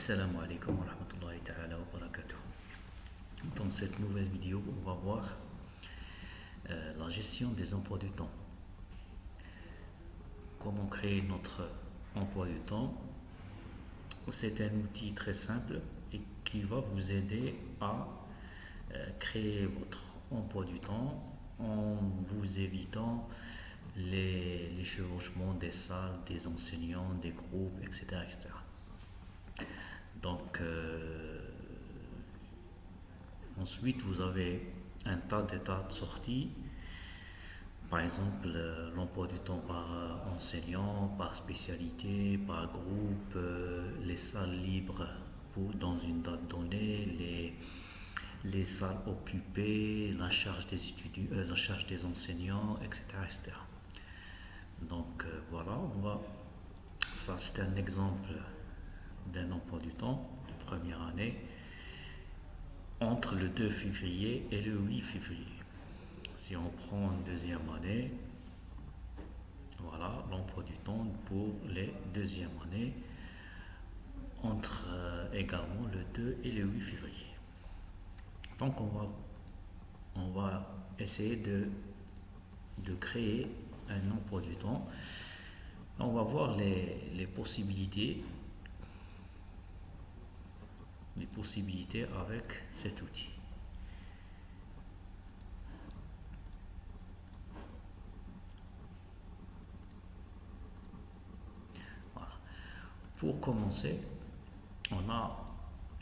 Assalamu alaikum wa rahmatullahi ta'ala wa barakatuh. Dans cette nouvelle vidéo, on va voir la gestion des emplois du temps. Comment créer notre emploi du temps. C'est un outil très simple et qui va vous aider à créer votre emploi du temps en vous évitant les chevauchements des salles, des enseignants, des groupes, etc. etc. Donc, ensuite, vous avez un tas d'états de sortie. Par exemple, l'emploi du temps par enseignant, par spécialité, par groupe, les salles libres dans une date donnée, les salles occupées, la charge des étudiants, la charge des enseignants, etc. etc. Donc voilà, ça c'est un exemple d'un emploi du temps de première année entre le 2 février et le 8 février. Si on prend une deuxième année, voilà l'emploi du temps pour les deuxièmes années entre également le 2 et le 8 février. Donc on va essayer de créer un emploi du temps. On va voir les possibilités avec cet outil. Voilà. Pour commencer, on a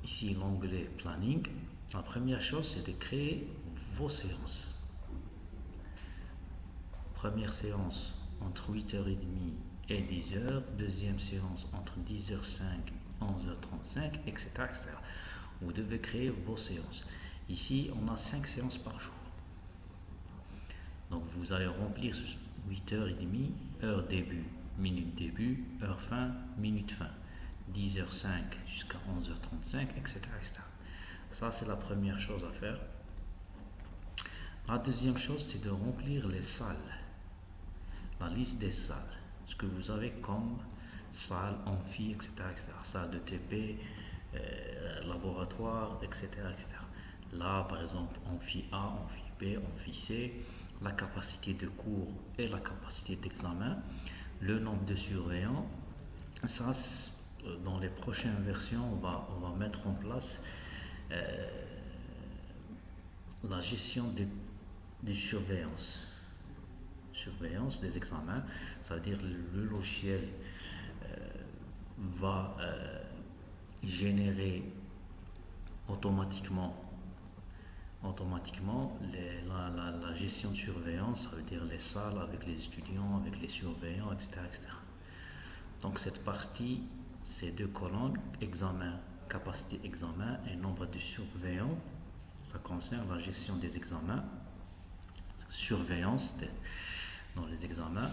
ici l'onglet planning. La première chose, c'est de créer vos séances. Première séance entre 8h30 et 10h, deuxième séance entre 10h05 et 11h35, etc., etc. Vous devez créer vos séances. Ici, on a 5 séances par jour. Donc, vous allez remplir 8h30, heure début, minute heure fin, minute fin. 10h05 jusqu'à 11h35, etc., etc. Ça, c'est la première chose à faire. La deuxième chose, c'est de remplir les salles. La liste des salles. Ce que vous avez comme salle, amphi, etc., etc. Salle de TP, laboratoire, etc., etc. Là, par exemple, amphi A, amphi B, amphi C, la capacité de cours et la capacité d'examen, le nombre de surveillants. Ça, dans les prochaines versions, on va mettre en place la gestion des surveillances des examens, c'est-à-dire le logiciel va générer automatiquement la gestion de surveillance, ça veut dire les salles avec les étudiants, avec les surveillants, etc., etc. Donc cette partie, ces deux colonnes, examen, capacité examen et nombre de surveillants, ça concerne la gestion des examens, surveillance dans les examens,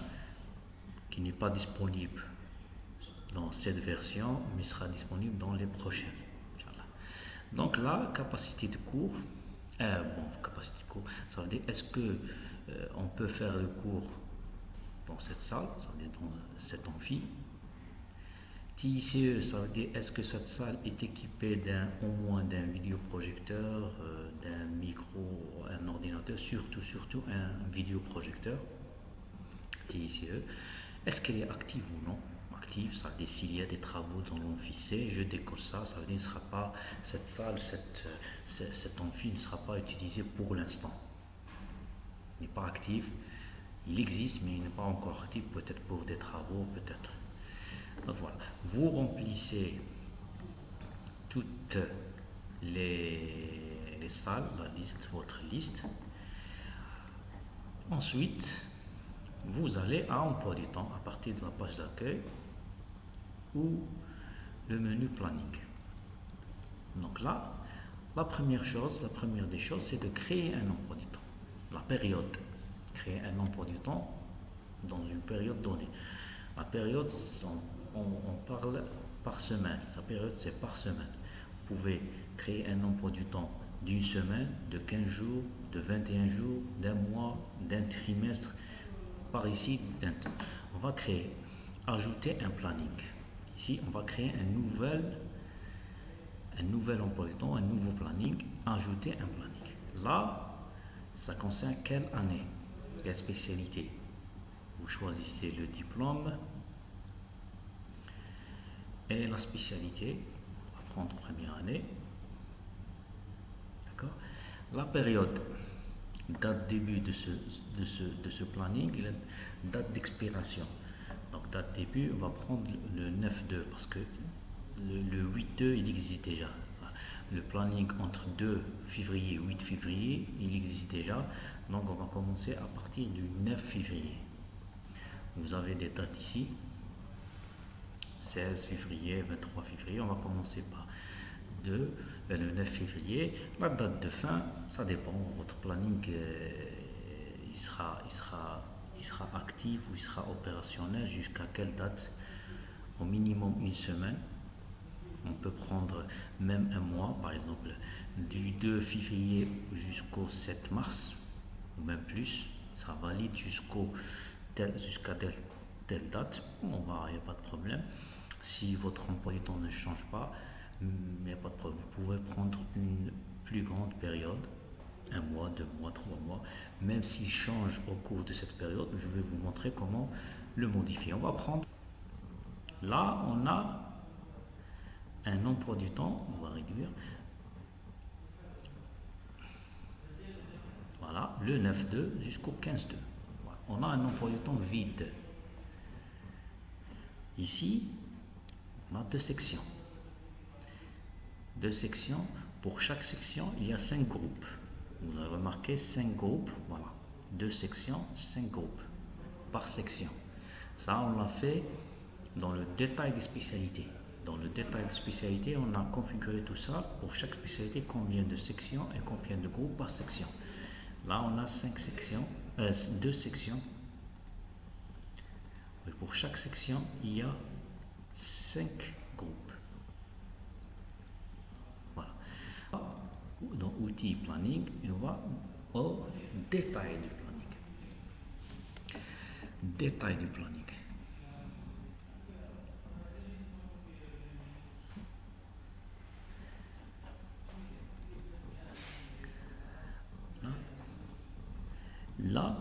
qui n'est pas disponible dans cette version, mais sera disponible dans les prochaines. Voilà. Donc la capacité de cours, capacité de cours, ça veut dire est-ce que on peut faire le cours dans cette salle, ça veut dire dans cet amphi. TICE, ça veut dire est-ce que cette salle est équipée au moins d'un vidéoprojecteur, d'un micro, un ordinateur, surtout un vidéoprojecteur. TICE. Est-ce qu'elle est active ou non? Active, ça veut dire s'il y a des travaux dans l'amphi C, je décolle ça, ça veut dire cette salle, cet amphi ne sera pas utilisé pour l'instant. Il n'est pas actif, il existe mais il n'est pas encore actif, peut-être pour des travaux, peut-être. Donc voilà, vous remplissez toutes les salles, votre liste. Ensuite, vous allez à emploi du temps à partir de la page d'accueil ou le menu planning. Donc là, la première des choses, c'est de créer un emploi du temps. La période, créer un emploi du temps dans une période donnée. La période, on parle par semaine. La période, c'est par semaine. Vous pouvez créer un emploi du temps d'une semaine, de 15 jours, de 21 jours, d'un mois, d'un trimestre. Par ici, on va ajouter un planning. Ici, on va créer un nouvel un nouvel emploi du temps, un nouveau planning, ajouter un planning. Là, ça concerne quelle année? La spécialité. Vous choisissez le diplôme et la spécialité. On va prendre première année. D'accord? La période, date début de ce planning, et la date d'expiration. Donc date début, on va prendre le 9-2 parce que le 8-2 il existe déjà. Le planning entre 2 février et 8 février, il existe déjà. Donc on va commencer à partir du 9 février. Vous avez des dates ici. 16 février, 23 février. On va commencer par le 9 février. La date de fin, ça dépend. Votre planning, il sera actif ou il sera opérationnel jusqu'à quelle date? Au minimum une semaine. On peut prendre même un mois, par exemple du 2 février jusqu'au 7 mars, ou même plus. Ça valide jusqu'à telle date. Il n'y a pas de problème. Si votre emploi du temps ne change pas, il n'y a pas de problème. Vous pouvez prendre une plus grande période, un mois, 2 mois, 3 mois. Même s'il change au cours de cette période, je vais vous montrer comment le modifier. On va prendre, là on a un emploi du temps, on va réduire. Voilà, le 9-2 jusqu'au 15-2. Voilà. On a un emploi du temps vide. Ici, on a deux sections. Deux sections. Pour chaque section, il y a 5 groupes. Vous avez remarqué 5 groupes. Voilà. 2 sections, 5 groupes par section. Ça, on l'a fait dans le détail des spécialités. Dans le détail de spécialité, on a configuré tout ça pour chaque spécialité, combien de sections et combien de groupes par section. Là, on a 5 sections, 2 sections. Et pour chaque section, il y a 5 groupes. Voilà. Dans outils planning, on va au détail du planning. Détail du planning. Là,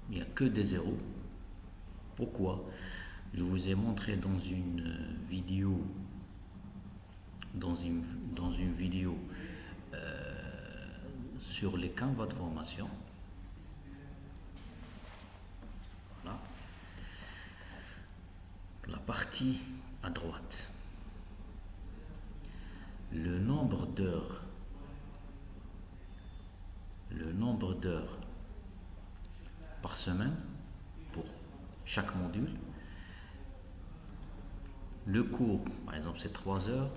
il n'y a que des zéros. Pourquoi? Je vous ai montré dans une vidéo, sur les canevas de formation. Voilà. La partie à droite. Le nombre d'heures par semaine pour chaque module. Le cours, par exemple, c'est 3 heures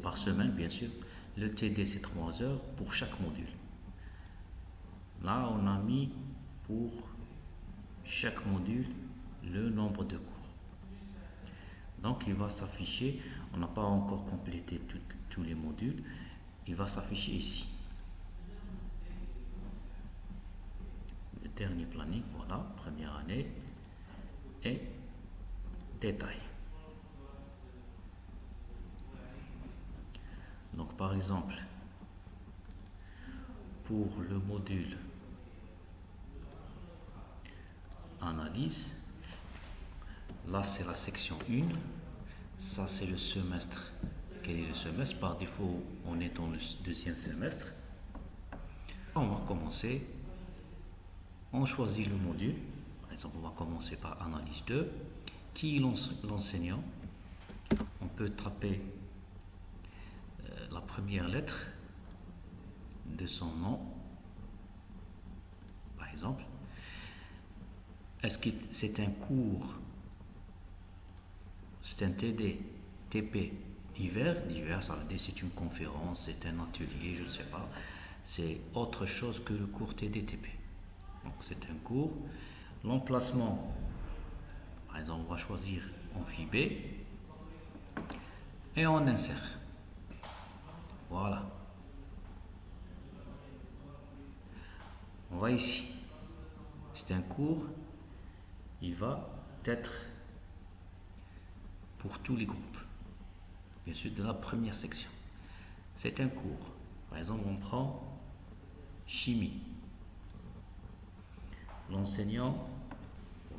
par semaine, bien sûr. Le TD, c'est 3 heures pour chaque module. Là, on a mis pour chaque module le nombre de cours. Donc, il va s'afficher. On n'a pas encore complété tous les modules. Il va s'afficher ici. Le dernier planning, voilà, première année et détail. Donc, par exemple, pour le module analyse, là c'est la section 1, ça c'est le semestre. Quel est le semestre? Par défaut, on est dans le deuxième semestre. On va commencer, on choisit le module. Par exemple, on va commencer par analyse 2. Qui est l'enseignant? On peut taper la première lettre de son nom, par exemple. Est-ce que c'est un cours? C'est un TD, TP, divers, ça veut dire c'est une conférence, c'est un atelier, je ne sais pas. C'est autre chose que le cours TD, TP. Donc c'est un cours. L'emplacement, par exemple, on va choisir amphi B et on insère. Voilà. On va ici. C'est un cours. Il va être pour tous les groupes. bien sûr de la première section. C'est un cours. Par exemple, on prend chimie. L'enseignant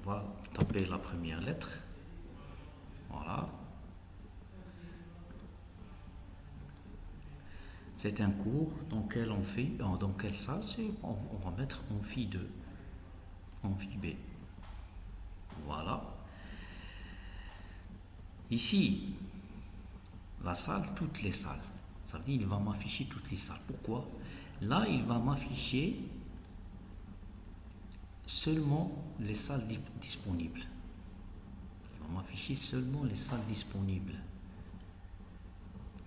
va taper la première lettre. Voilà. C'est un cours dans quelle salle on va mettre amphi 2, amphi B. Voilà. Ici, la salle, toutes les salles. Ça veut dire qu'il va m'afficher toutes les salles. Pourquoi? Là, il va m'afficher seulement les salles disponibles. Il va m'afficher seulement les salles disponibles.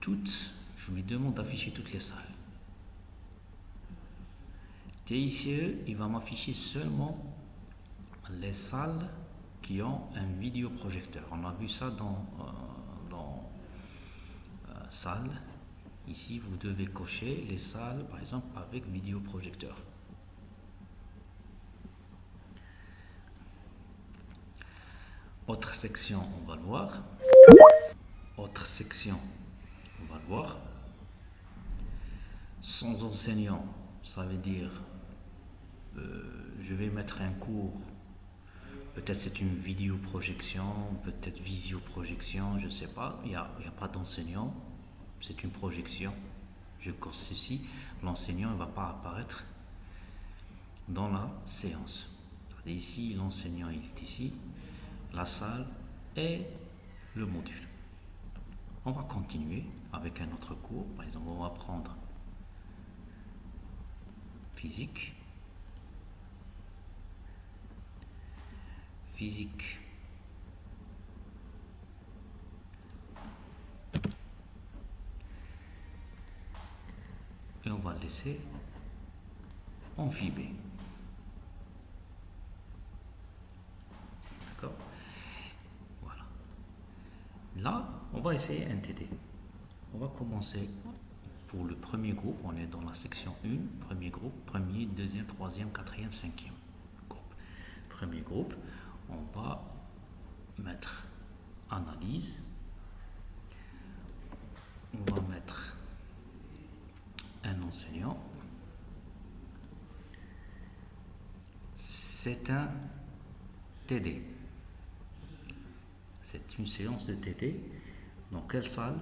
Toutes, je lui demande d'afficher toutes les salles. TICE, il va m'afficher seulement les salles qui ont un vidéoprojecteur. On a vu ça dans salle. Ici, vous devez cocher les salles, par exemple, avec vidéoprojecteur. Autre section, on va le voir. Autre section, on va le voir. Sans enseignant, ça veut dire je vais mettre un cours. Peut-être c'est une vidéoprojection, peut-être visioprojection, je ne sais pas. Il n'y a pas d'enseignant. C'est une projection. Je coche ceci. L'enseignant ne va pas apparaître dans la séance. Ici, l'enseignant est ici, la salle et le module. On va continuer avec un autre cours. Par exemple, on va prendre physique. Physique. Et on va laisser amphibé. D'accord? Voilà. Là, on va essayer un TD. On va commencer pour le premier groupe. On est dans la section 1, premier groupe, premier, deuxième, troisième, quatrième, cinquième groupe. Premier groupe, on va mettre analyse. On va mettre un enseignant. C'est un TD. C'est une séance de TD. Dans quelle salle?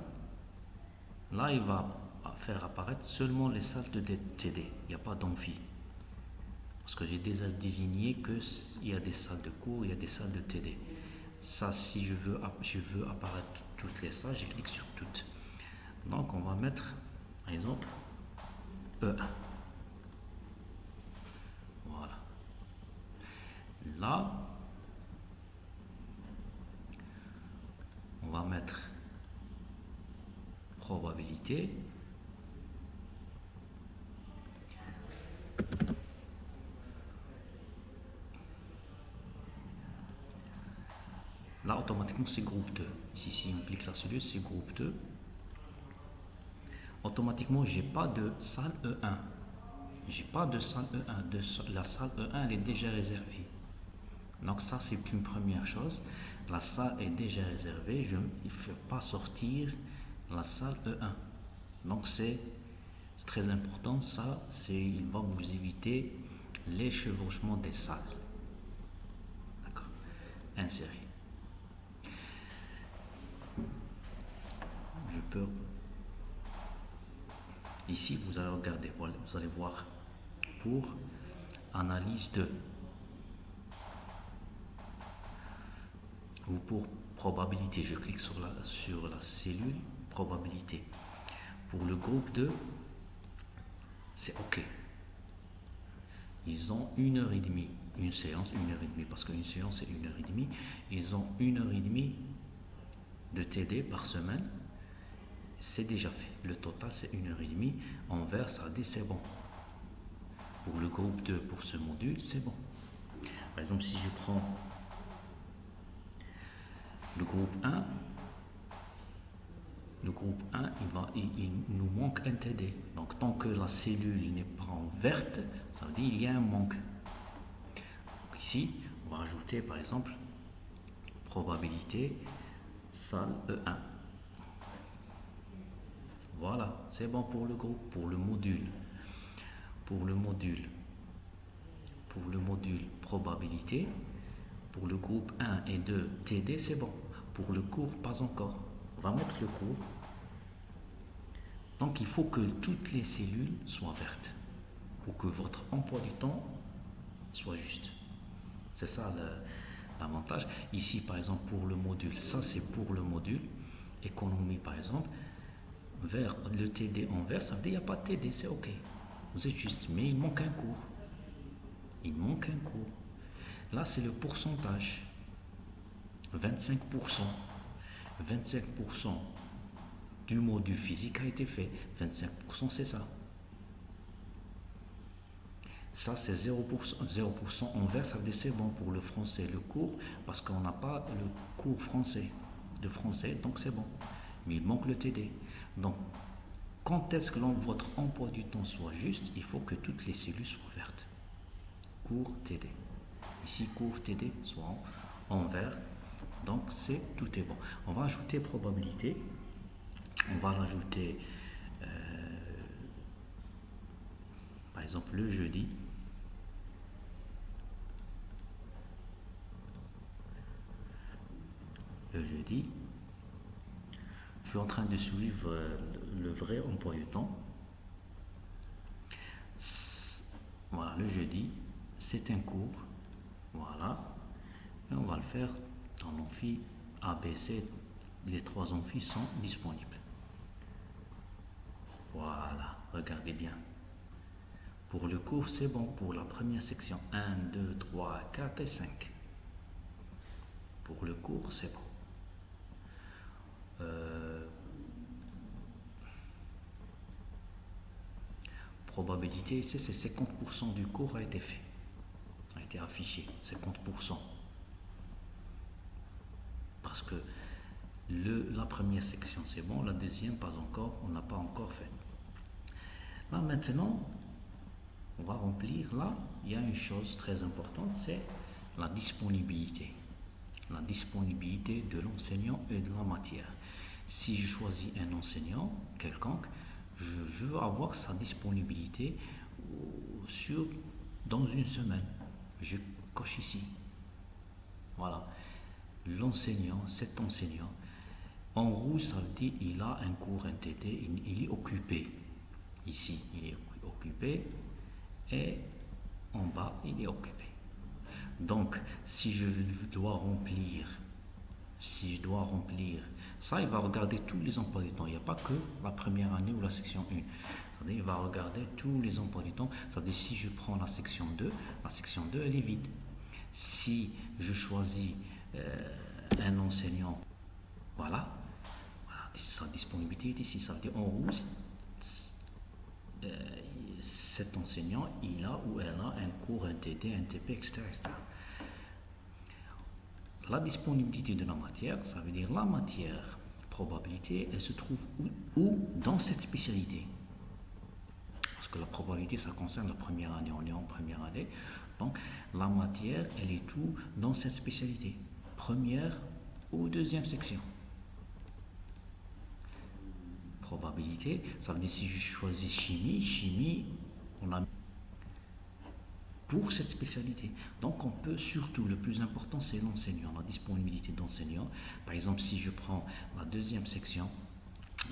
Là, il va faire apparaître seulement les salles de TD. Il n'y a pas d'amphi. Parce que j'ai déjà désigné qu'il y a des salles de cours, il y a des salles de TD. Ça, si je veux apparaître toutes les salles, je clique sur toutes. Donc, on va mettre, par exemple, E1. Voilà. Là, on va mettre probabilité. Là, automatiquement, c'est groupe 2. Ici, si on clique là-dessus, c'est groupe 2. Automatiquement, j'ai pas de salle E1. J'ai pas de salle E1. La salle E1, elle est déjà réservée. Donc ça, c'est une première chose. La salle est déjà réservée. Il ne faut pas sortir la salle E1. Donc c'est très important. Ça, il va vous éviter les chevauchements des salles. D'accord. Insérer. Je peux. Ici, vous allez regarder. Vous allez voir pour analyse 2. Ou pour probabilité, je clique sur la cellule probabilité. Pour le groupe 2, c'est OK. Ils ont 1h30, une séance 1h30, parce qu'une séance c'est 1h30. Ils ont 1h30 de TD par semaine. C'est déjà fait. Le total c'est 1h30. En vert, ça dit c'est bon. Pour le groupe 2, pour ce module, c'est bon. Par exemple, si je prends le groupe 1, il nous manque un TD. Donc tant que la cellule n'est pas en verte, ça veut dire qu'il y a un manque. Donc, ici, on va rajouter par exemple probabilité salle E1. Voilà, c'est bon pour le groupe, pour le module. Pour le module, pour le module probabilité, pour le groupe 1 et 2 TD, c'est bon. Pour le cours, pas encore. On va mettre le cours. Donc il faut que toutes les cellules soient vertes pour que votre emploi du temps soit juste. C'est ça l'avantage. Ici, par exemple, pour le module, ça c'est pour le module. Économie, par exemple, vert, le TD en vert, ça veut dire qu'il n'y a pas de TD, c'est OK. Vous êtes juste, mais il manque un cours. Il manque un cours. Là, c'est le pourcentage. 25%. 25% du module physique a été fait. 25%, c'est ça. Ça, c'est 0%, 0% en vert, ça veut dire c'est bon pour le français, le cours, parce qu'on n'a pas le cours de français, donc c'est bon. Mais il manque le TD. Donc, quand est-ce que votre emploi du temps soit juste, il faut que toutes les cellules soient vertes. Cours TD. Ici, cours TD soit en vert. Donc, tout est bon. On va ajouter probabilité. On va rajouter, par exemple, le jeudi. Le jeudi. Je suis en train de suivre le vrai emploi du temps. Voilà, le jeudi, c'est un cours. Voilà. Et on va le faire dans l'amphi ABC. Les 3 amphis sont disponibles. Voilà, regardez bien. Pour le cours, c'est bon. Pour la première section, 1, 2, 3, 4 et 5. Pour le cours, c'est bon. Probabilité, ici, c'est 50% du cours a été fait. A été affiché, 50%. Parce que la première section, c'est bon. La deuxième, pas encore. On n'a pas encore fait. Là, maintenant, on va remplir. Là, il y a une chose très importante, c'est la disponibilité. La disponibilité de l'enseignant et de la matière. Si je choisis un enseignant quelconque, je veux avoir sa disponibilité dans une semaine. Je coche ici. Voilà. L'enseignant, cet enseignant, en rouge, ça veut dire qu'il a un cours, un TD, il est occupé. Ici, il est occupé et en bas, il est occupé. Donc, si je dois remplir, ça, il va regarder tous les emplois du temps. Il n'y a pas que la première année ou la section 1. C'est-à-dire, il va regarder tous les emplois du temps. C'est-à-dire, si je prends la section 2, elle est vide. Si je choisis un enseignant, voilà, sa disponibilité est ici. Ça veut dire en rouge, cet enseignant, il a ou elle a un cours, un TD, un TP, etc. La disponibilité de la matière, ça veut dire la matière, probabilité, elle se trouve où dans cette spécialité. Parce que la probabilité, ça concerne la première année, on est en première année. Donc, la matière, elle est où dans cette spécialité. Première ou deuxième section. Probabilité, ça veut dire si je choisis chimie, on a pour cette spécialité. Donc on peut surtout, le plus important c'est l'enseignant, la disponibilité d'enseignant. Par exemple, si je prends la deuxième section,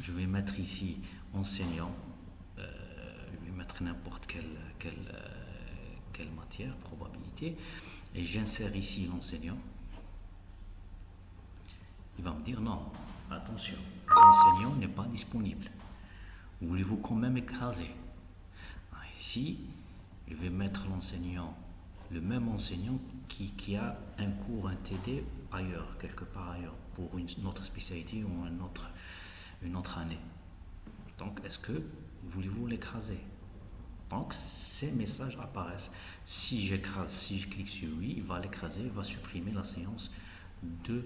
je vais mettre ici enseignant, je vais mettre n'importe quelle matière, probabilité, et j'insère ici l'enseignant. Il va me dire non, attention, l'enseignant n'est pas disponible. Voulez-vous quand même écraser? Ici, je vais mettre l'enseignant, le même enseignant qui a un cours, un TD ailleurs, quelque part ailleurs, pour une autre spécialité ou une autre année. Donc, est-ce que voulez-vous l'écraser? Donc, ces messages apparaissent. Si je clique sur oui, il va l'écraser, il va supprimer la séance de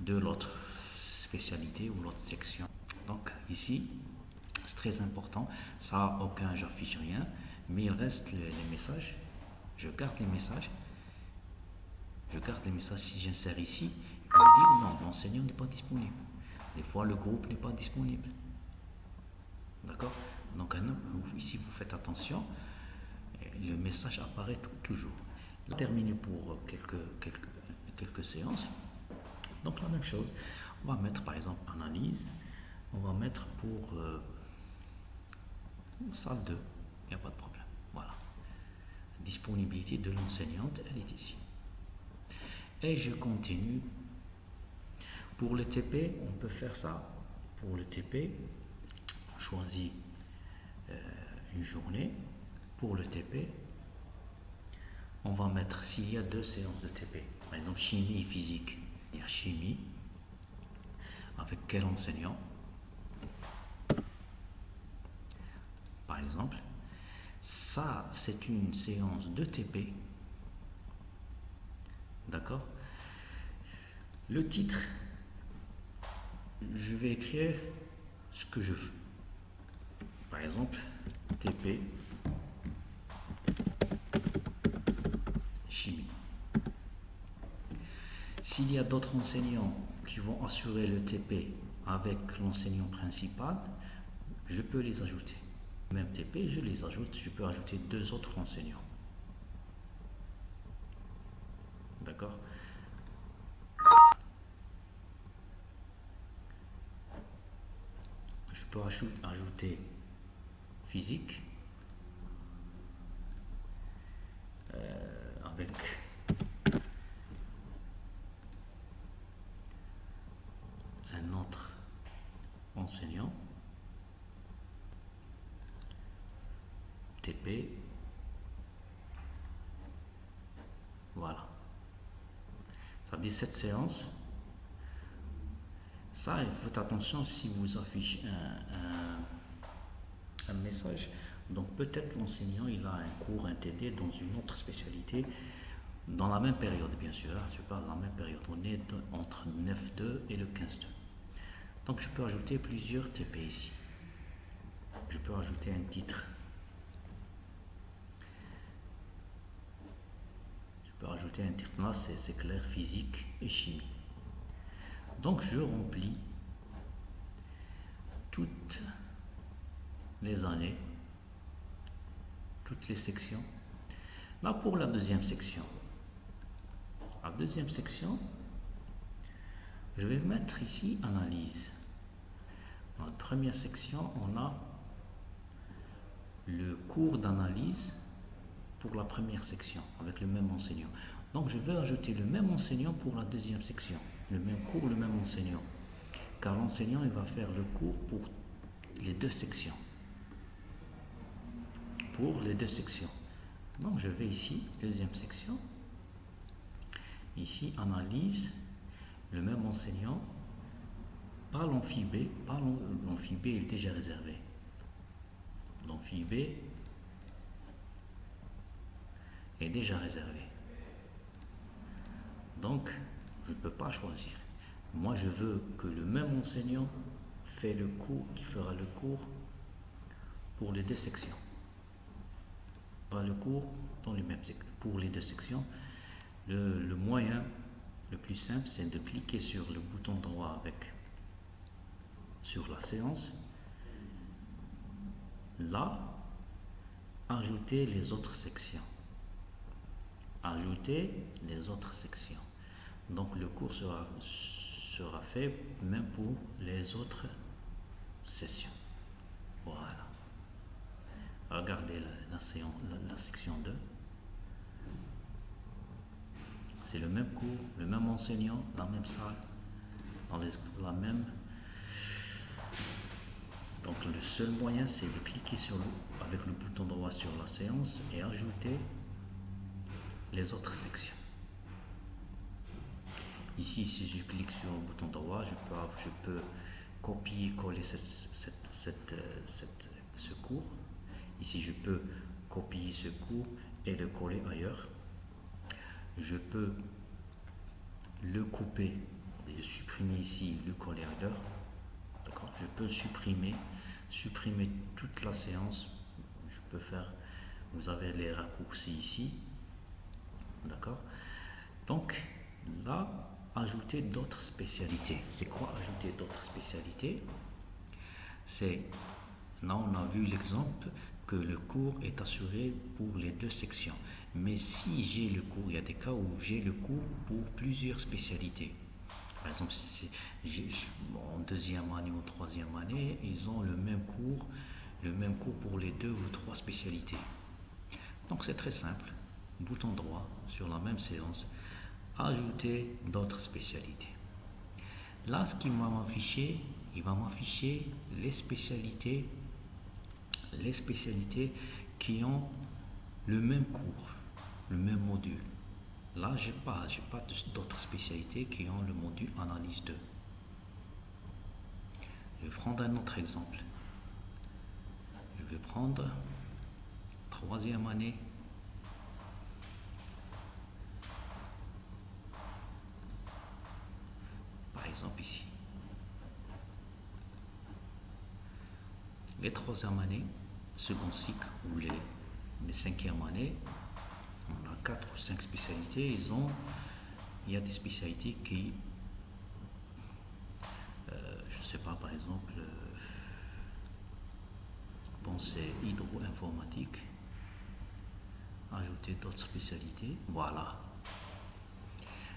l'autre spécialité ou l'autre section. Donc, ici, c'est très important. Ça, j'affiche rien. Mais il reste les messages. Je garde les messages. Si j'insère ici, il va me dire non, l'enseignant n'est pas disponible. Des fois, le groupe n'est pas disponible. D'accord? Donc ici vous faites attention, le message apparaît toujours. On a terminé pour quelques séances. Donc la même chose, on va mettre par exemple analyse, on va mettre pour salle 2, il n'y a pas de problème. Voilà. Disponibilité de l'enseignante, elle est ici. Et je continue. Pour le TP, on peut faire ça. Pour le TP, on choisit une journée. Pour le TP, on va mettre s'il y a 2 séances de TP. Par exemple, chimie et physique. Il y a chimie. Avec quel enseignant? Par exemple, ça, c'est une séance de TP. D'accord? Le titre, je vais écrire ce que je veux. Par exemple, TP chimie. S'il y a d'autres enseignants qui vont assurer le TP avec l'enseignant principal, je peux les ajouter. Même TP, je les ajoute, je peux ajouter 2 autres enseignants. D'accord? Je peux ajouter physique avec un autre enseignant. TP. Voilà. Ça dit cette séance. Ça, faites attention si vous affichez un message. Donc peut-être l'enseignant il a un cours, un TD dans une autre spécialité, dans la même période bien sûr, je parle de la même période, on est entre 9.2 et le 15.2. Donc je peux ajouter plusieurs TP ici. Je peux ajouter un titre. Je peux ajouter un titre, là c'est clair, physique et chimie. Donc je remplis toutes les années, toutes les sections. Là pour la deuxième section. La deuxième section, je vais mettre ici analyse. Dans la première section, on a le cours d'analyse pour la première section avec le même enseignant. Donc je vais ajouter le même enseignant pour la deuxième section. Le même cours, le même enseignant. Car l'enseignant il va faire le cours pour les 2 sections. Pour les 2 sections. Donc je vais ici, deuxième section. Ici, analyse, le même enseignant. Pas l'amphi B, l'amphi B est déjà réservé. L'amphi B est déjà réservé. Donc, je ne peux pas choisir. Moi, je veux que le même enseignant fait le cours, qui fera le cours pour les 2 sections. Le cours dans les mêmes pour les 2 sections. Le moyen le plus simple, c'est de cliquer sur le bouton droit sur la séance. Là, ajouter les autres sections. Ajouter les autres sections. Donc le cours sera fait même pour les autres sessions. Voilà. Regardez la section 2. C'est le même cours, le même enseignant, la même salle, dans la même. Donc le seul moyen c'est de cliquer avec le bouton droit sur la séance et ajouter les autres sections. Ici, si je clique sur le bouton droit, je peux copier et coller ce cours. Ici, je peux copier ce cours et le coller ailleurs. Je peux le couper et supprimer ici, le coller ailleurs. D'accord. Je peux supprimer toute la séance. Je peux faire, vous avez les raccourcis ici. D'accord. Donc là, ajouter d'autres spécialités. C'est quoi ajouter d'autres spécialités? C'est Là, on a vu l'exemple que le cours est assuré pour les deux sections. Mais si j'ai le cours, il y a des cas où j'ai le cours pour plusieurs spécialités. Par exemple, si en deuxième année ou troisième année, ils ont le même cours pour les deux ou trois spécialités. Donc c'est très simple. Bouton droit sur la même séance, ajouter d'autres spécialités. Là, ce qu'il va m'afficher, il va m'afficher les spécialités qui ont le même cours, le même module. Là, j'ai pas d'autres spécialités qui ont le module analyse 2. Je vais prendre un autre exemple. Je vais prendre troisième année. Par exemple ici. Les troisième années, second cycle ou les cinquième années, on a 4 ou 5 spécialités. Il y a des spécialités qui, je ne sais pas, par exemple, bon, c'est hydro-informatique. Ajouter d'autres spécialités. Voilà.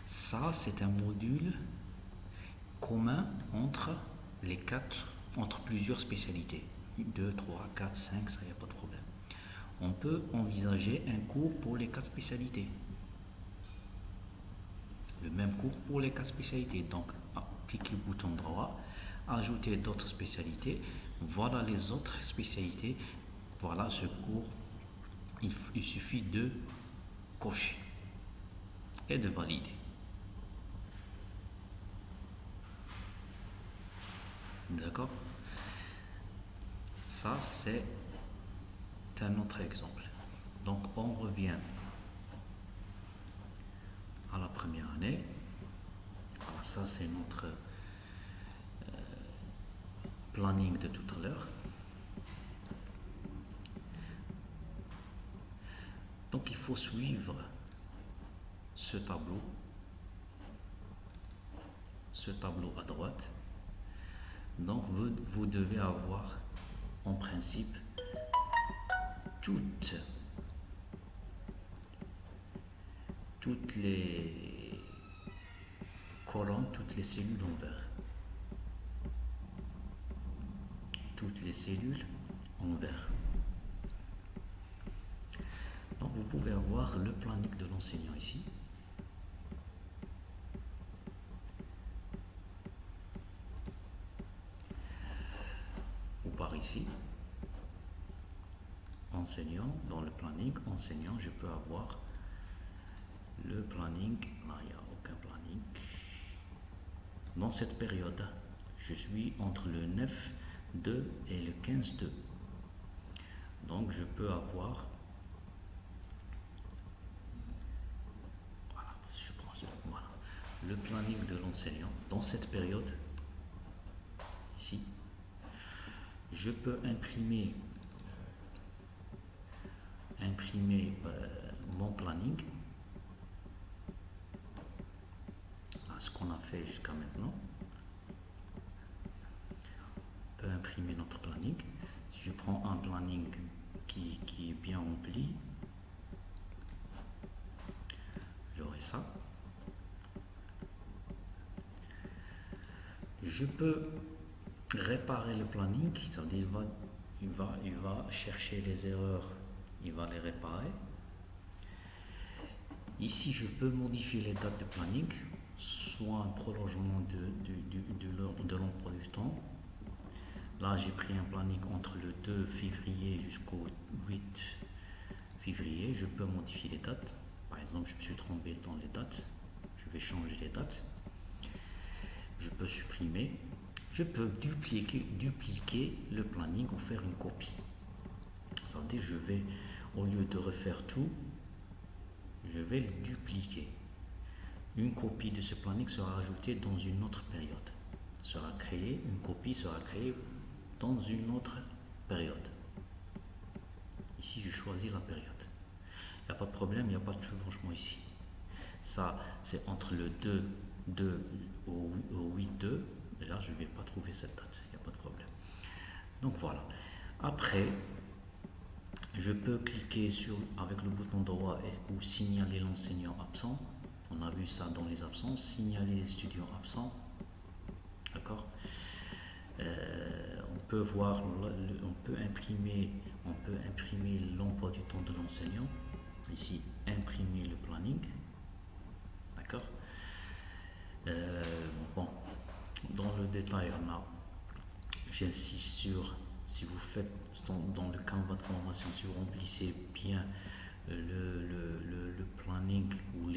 Ça, c'est un module commun entre entre plusieurs spécialités. 2, 3, 4, 5, ça, il n'y a pas de problème. On peut envisager un cours pour les 4 spécialités. Le même cours pour les 4 spécialités. Donc, cliquez bouton droit, ajouter d'autres spécialités. Voilà les autres spécialités. Voilà ce cours. Il suffit de cocher et de valider. D'accord? Ça, c'est un autre exemple. Donc, on revient à la première année. Voilà, ça, c'est notre planning de tout à l'heure. Donc, il faut suivre ce tableau à droite. Donc, vous devez avoir en principe toutes les colonnes, toutes les cellules en vert. Toutes les cellules en vert. Donc vous pouvez avoir le planning de l'enseignant ici. Ou par ici. Enseignant, dans le planning, enseignant, je peux avoir le planning. Là, il n'y a aucun planning. Dans cette période, je suis entre le 9-2 et le 15-2. Donc je peux avoir, voilà, le planning de l'enseignant dans cette période. Ici, je peux imprimer mon planning, ce qu'on a fait jusqu'à maintenant. On peut imprimer notre planning. Si je prends un planning qui est bien rempli, j'aurai ça. Je peux réparer le planning, c'est-à-dire il va chercher les erreurs, il va les réparer. Ici, je peux modifier les dates de planning, soit un prolongement de l'emploi du temps. Là, j'ai pris un planning entre le 2 février jusqu'au 8 février. Je peux modifier les dates. Par exemple, je me suis trompé dans les dates. Je vais changer les dates. Je peux supprimer. Je peux dupliquer le planning ou faire une copie. Ça veut dire, je vais, au lieu de refaire tout, je vais le dupliquer. Une copie de ce planning sera ajoutée dans une autre période. Une copie sera créée dans une autre période. Ici, je choisis la période. Il n'y a pas de problème, il n'y a pas de changement ici. Ça, c'est entre le 2 au 8-2. Et là, je ne vais pas trouver cette date. Il n'y a pas de problème. Donc voilà. Après, je peux cliquer avec le bouton droit ou signaler l'enseignant absent. On a vu ça dans les absences, signaler les étudiants absents. D'accord. On peut voir, on peut imprimer l'emploi du temps de l'enseignant. Ici, imprimer le planning. D'accord. Bon, dans le détail, j'insiste sur, si vous faites dans le Canva de formation, si vous remplissez bien le planning ou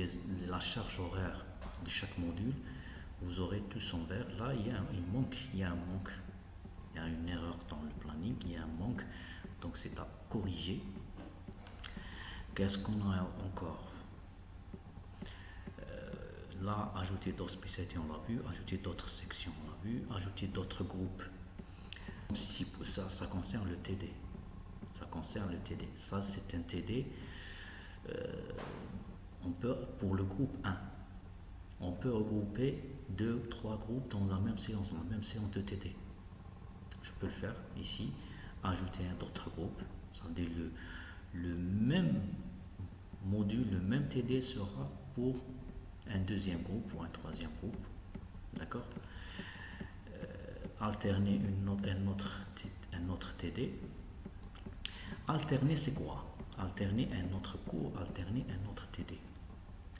la charge horaire de chaque module, vous aurez tous en vert. Là, il y a un manque, il y a une erreur dans le planning, il y a un manque, donc c'est à corriger. Qu'est-ce qu'on a encore? Là, ajouter d'autres spécialités, on l'a vu, ajouter d'autres sections, on l'a vu, ajouter d'autres groupes. Si ça concerne le TD. Ça concerne le TD. Ça, c'est un TD. On peut, pour le groupe 1, on peut regrouper 2 ou 3 groupes dans la même séance de TD. Je peux le faire ici, ajouter un autre groupe. Ça veut dire le même module, le même TD sera pour un deuxième groupe ou un troisième groupe. D'accord. Alterner un autre TD. Alterner, c'est quoi? Alterner un autre cours, alterner un autre TD.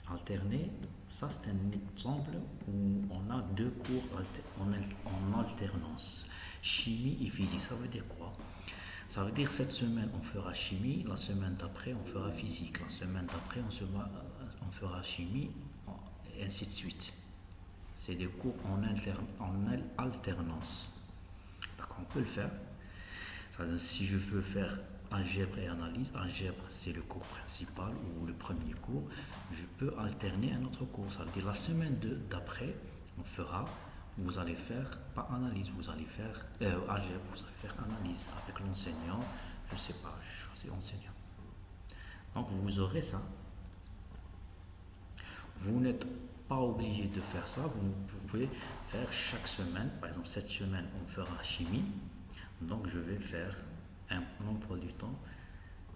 Alterner, ça c'est un exemple où on a 2 cours en alternance. Chimie et physique, ça veut dire quoi? Ça veut dire cette semaine on fera chimie, la semaine d'après on fera physique, la semaine d'après on fera chimie, et ainsi de suite. C'est des cours en alternance. Donc on peut le faire. C'est-à-dire, si je veux faire algèbre et analyse, algèbre c'est le cours principal ou le premier cours, je peux alterner un autre cours. Ça veut dire la semaine d'après, vous allez faire pas analyse, vous allez faire algèbre, vous allez faire analyse avec l'enseignant, je sais pas, je choisis enseignant. Donc vous aurez ça. Vous n'êtes pas obligé de faire ça, vous pouvez faire chaque semaine. Par exemple, cette semaine on fera chimie, donc je vais faire un emploi du temps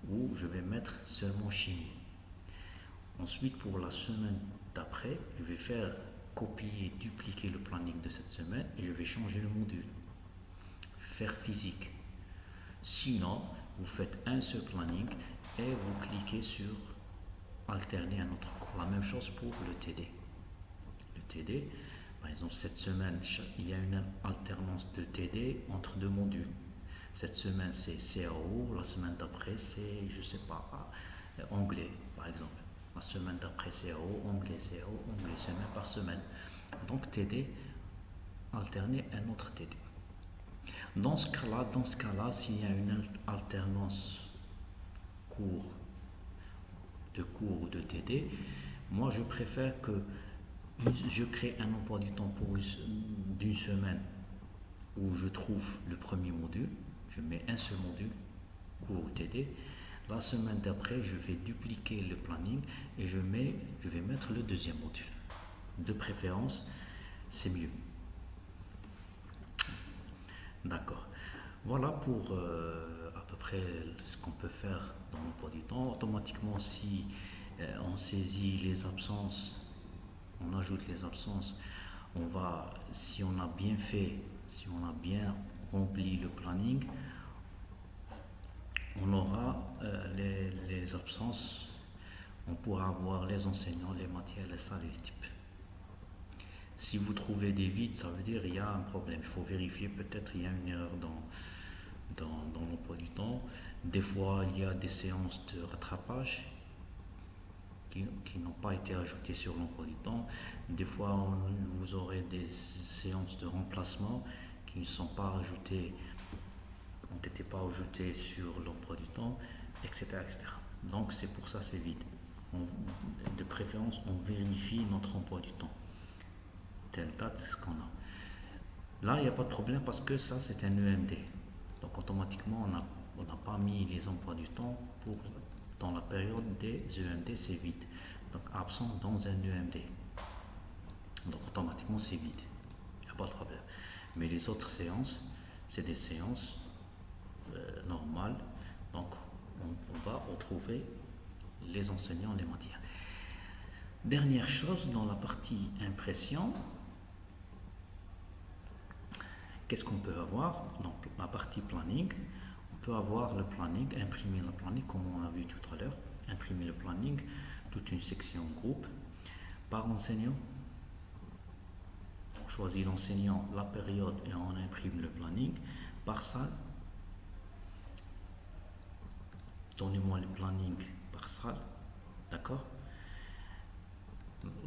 où je vais mettre seulement chimie. Ensuite, pour la semaine d'après, je vais faire copier, dupliquer le planning de cette semaine et je vais changer le module. Faire physique. Sinon, vous faites un seul planning et vous cliquez sur alterner un autre cours. La même chose pour le TD. Le TD, par exemple, cette semaine, il y a une alternance de TD entre 2 modules. Cette semaine, c'est CAO, la semaine d'après, c'est, je sais pas, anglais, par exemple. La semaine d'après, CAO, anglais, semaine par semaine. Donc, TD, alterner un autre TD. Dans ce cas-là, s'il y a une alternance cours ou de TD, moi, je préfère que je crée un emploi du temps d'une semaine où je trouve le premier module. Je mets un seul module, cours TD. La semaine d'après, je vais dupliquer le planning et je vais mettre le deuxième module. De préférence, c'est mieux. D'accord. Voilà pour à peu près ce qu'on peut faire dans l'emploi du temps. Automatiquement, si on saisit les absences, on ajoute les absences, si on a bien fait, si on a bien rempli le planning, on aura les absences, on pourra avoir les enseignants, les matières, les salles et les types. Si vous trouvez des vides, ça veut dire qu'il y a un problème. Il faut vérifier, peut-être il y a une erreur dans l'emploi du temps. Des fois, il y a des séances de rattrapage qui n'ont pas été ajoutées sur l'emploi du temps. Des fois, vous aurez des séances de remplacement qui ne sont pas ajoutées, n'ont été pas ajoutées sur l'emploi du temps, etc., etc. Donc, c'est pour ça c'est vide. De préférence, on vérifie notre emploi du temps. Telle date, c'est ce qu'on a. Là, il n'y a pas de problème parce que ça, c'est un EMD. Donc, automatiquement, on n'a pas mis les emplois du temps dans la période des EMD, c'est vide. Donc, absent dans un EMD. Donc, automatiquement, c'est vide. Il n'y a pas de problème. Mais les autres séances, c'est des séances normal. Donc, on va retrouver les enseignants, les matières. Dernière chose, dans la partie impression, qu'est-ce qu'on peut avoir? Donc, la partie planning, on peut avoir le planning, imprimer le planning, comme on a vu tout à l'heure, imprimer le planning, toute une section groupe, par enseignant. On choisit l'enseignant, la période et on imprime le planning. Par salle, donnez-moi le planning par salle, d'accord?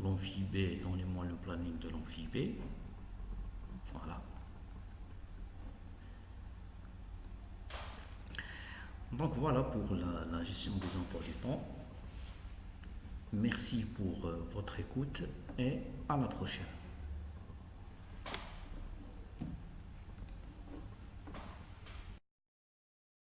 L'amphi B, donnez-moi le planning de l'amphi B. Voilà. Donc voilà pour la gestion des emplois du temps. Merci pour votre écoute et à la prochaine.